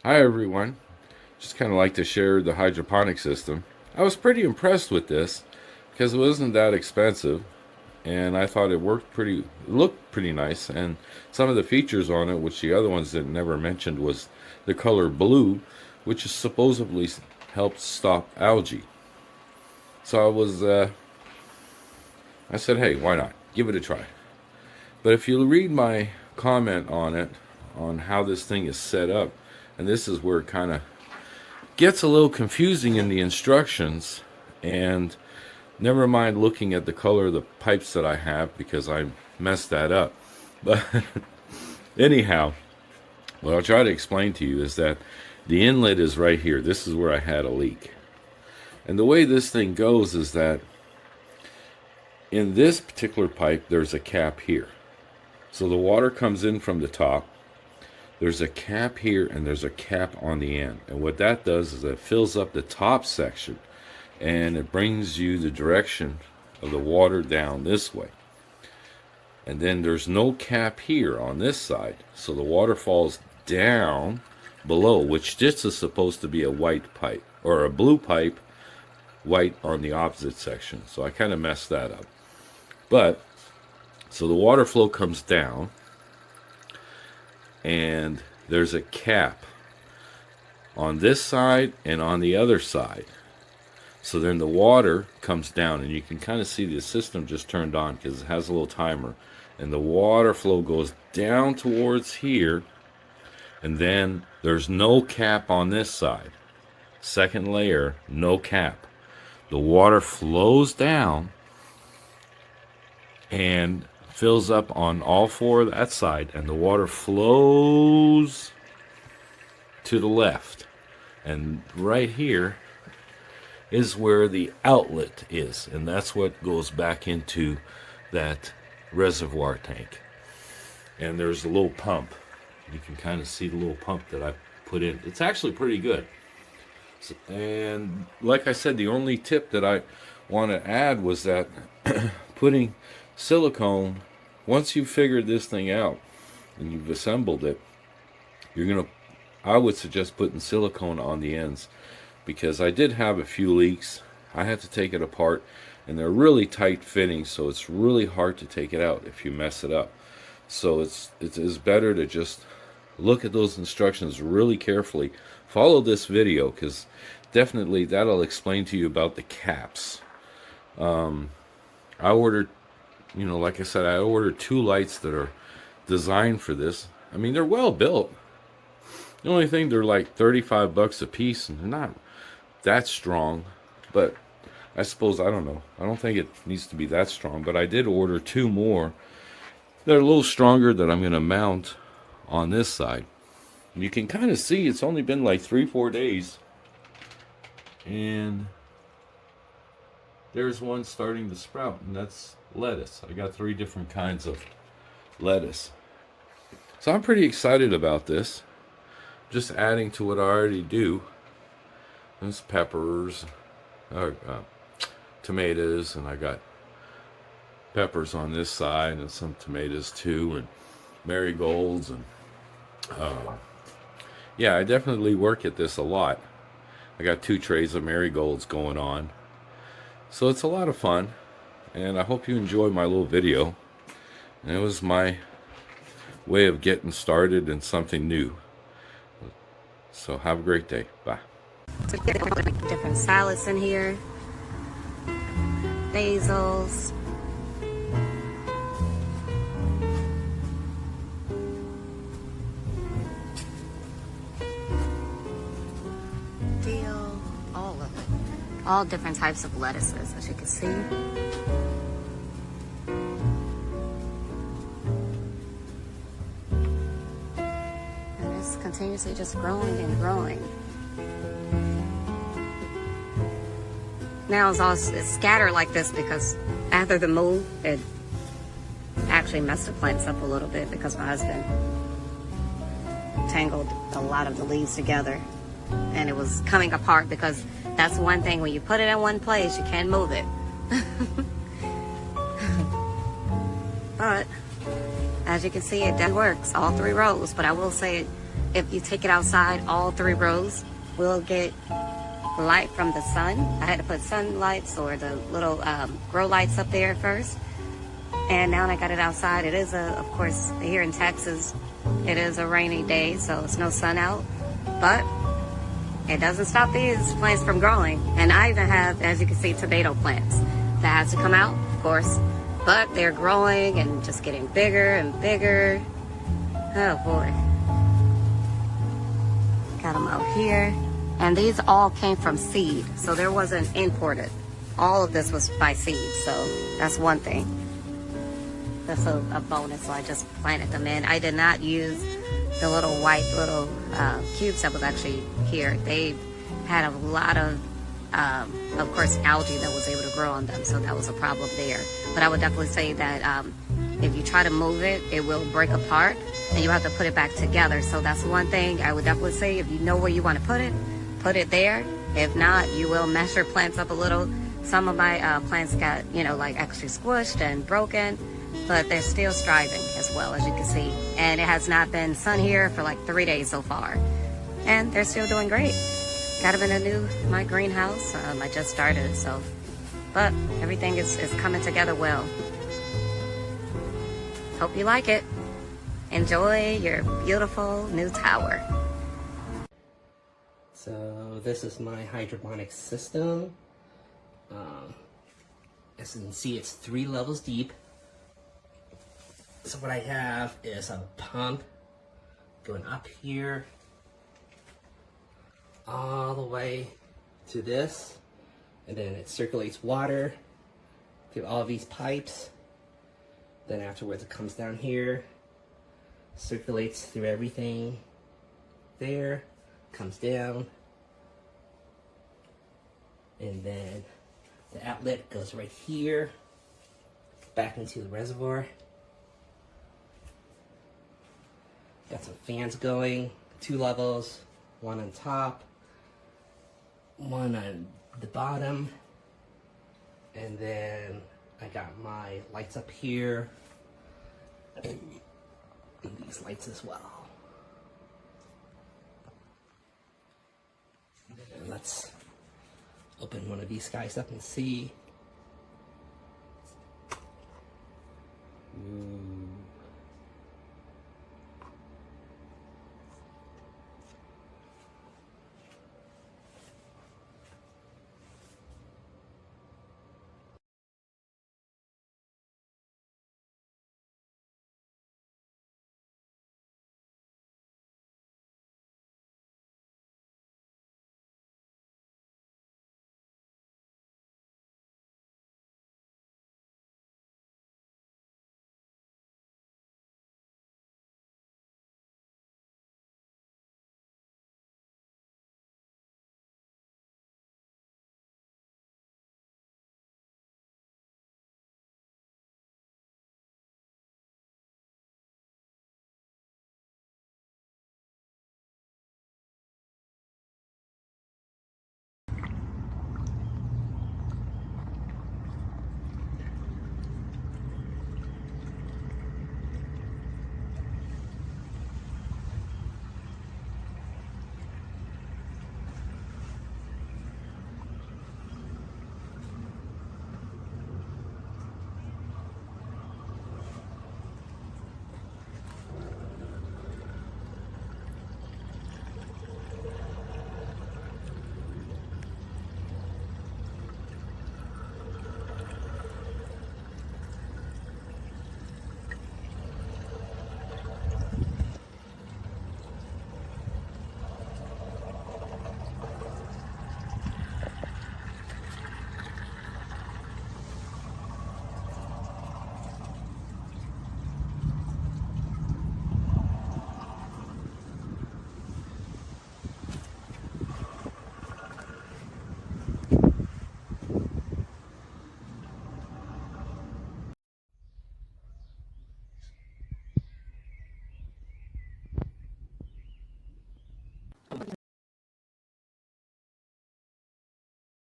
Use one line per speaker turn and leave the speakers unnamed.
Hi everyone. Just kind of like to share the hydroponic system. I was pretty impressed with this because it wasn't that expensive and I thought it looked pretty nice, and some of the features on it, which the other ones that never mentioned, was the color blue, which is supposedly helps stop algae. So I said, hey, why not? Give it a try. But if you read my comment on it, on how this thing is set up, and this is where it kind of gets a little confusing in the instructions, and never mind looking at the color of the pipes that I have because I messed that up. But anyhow, what I'll try to explain to you is that the inlet is right here. This is where I had a leak. And the way this thing goes is that in this particular pipe, there's a cap here. So the water comes in from the top. There's a cap here and there's a cap on the end. And what that does is it fills up the top section and it brings you the direction of the water down this way. And then there's no cap here on this side. So the water falls down below, which this is supposed to be a white pipe, or a blue pipe, white on the opposite section. So I kind of messed that up. But, so the water flow comes down, and there's a cap on this side and on the other side. So then the water comes down, and you can kind of see the system just turned on because it has a little timer. And the water flow goes down towards here, and then there's no cap on this side. Second layer, no cap. The water flows down and fills up on all four of that side, and the water flows to the left. And right here is where the outlet is, and that's what goes back into that reservoir tank. And there's a little pump. You can kind of see the little pump that I put in. It's actually pretty good. And like I said, the only tip that I want to add was that putting silicone, once you've figured this thing out and you've assembled it, I would suggest putting silicone on the ends, because I did have a few leaks. I had to take it apart, and they're really tight fitting, so it's really hard to take it out if you mess it up. So it's better to just look at those instructions really carefully. Follow this video, because definitely that'll explain to you about the caps. I ordered, like I said, I ordered 2 lights that are designed for this. I mean, they're well built. The only thing, they're like $35 a piece, and they're not that strong. But I suppose, I don't know. I don't think it needs to be that strong. But I did order 2 more. They're a little stronger that I'm going to mount on this side. You can kind of see it's only been like 3-4 days. And there's one starting to sprout, and that's lettuce. I got 3 different kinds of lettuce. So I'm pretty excited about this. Just adding to what I already do. There's peppers, tomatoes, and I got peppers on this side and some tomatoes too, and marigolds, and yeah, I definitely work at this a lot. I got 2 trays of marigolds going on, so it's a lot of fun, and I hope you enjoy my little video. And it was my way of getting started in something new. So have a great day. Bye.
Different salads in here, basils, dill, all of it. All different types of lettuces, as you can see. And it's continuously just growing and growing. Now it's scattered like this because after the move, it actually messed the plants up a little bit because my husband tangled a lot of the leaves together and it was coming apart, because that's one thing, when you put it in one place, you can't move it. But as you can see, it definitely works, all 3 rows. But I will say if you take it outside, all 3 rows will get light from the sun. I had to put sun lights or the little grow lights up there first. And now I got it outside. It is of course, here in Texas, it is a rainy day, so it's no sun out. But it doesn't stop these plants from growing. And I even have, as you can see, tomato plants that has to come out, of course. But they're growing and just getting bigger and bigger. Oh boy. Got them out here. And these all came from seed, so there wasn't imported. All of this was by seed, so that's one thing. That's a bonus, so I just planted them in. I did not use the little white cubes that was actually here. They had a lot of course, algae that was able to grow on them, so that was a problem there. But I would definitely say that if you try to move it, it will break apart, and you have to put it back together. So that's one thing I would definitely say. If you know where you want to put it there. If not, you will mess your plants up a little. Some of my plants got, like actually squished and broken, but they're still striving as well, as you can see. And it has not been sun here for like 3 days so far, and they're still doing great. Got them in my greenhouse. I just started, so, but everything is coming together well. Hope you like it. Enjoy your beautiful new tower.
So this is my hydroponics system. As you can see, it's 3 levels deep. So what I have is a pump going up here all the way to this, and then it circulates water through all these pipes. Then afterwards it comes down here, circulates through everything there, comes down, and then the outlet goes right here back into the reservoir. Got some fans going, 2 levels, one on top, one on the bottom, and then I got my lights up here and these lights as well. And let's open one of these guys up and see. Ooh.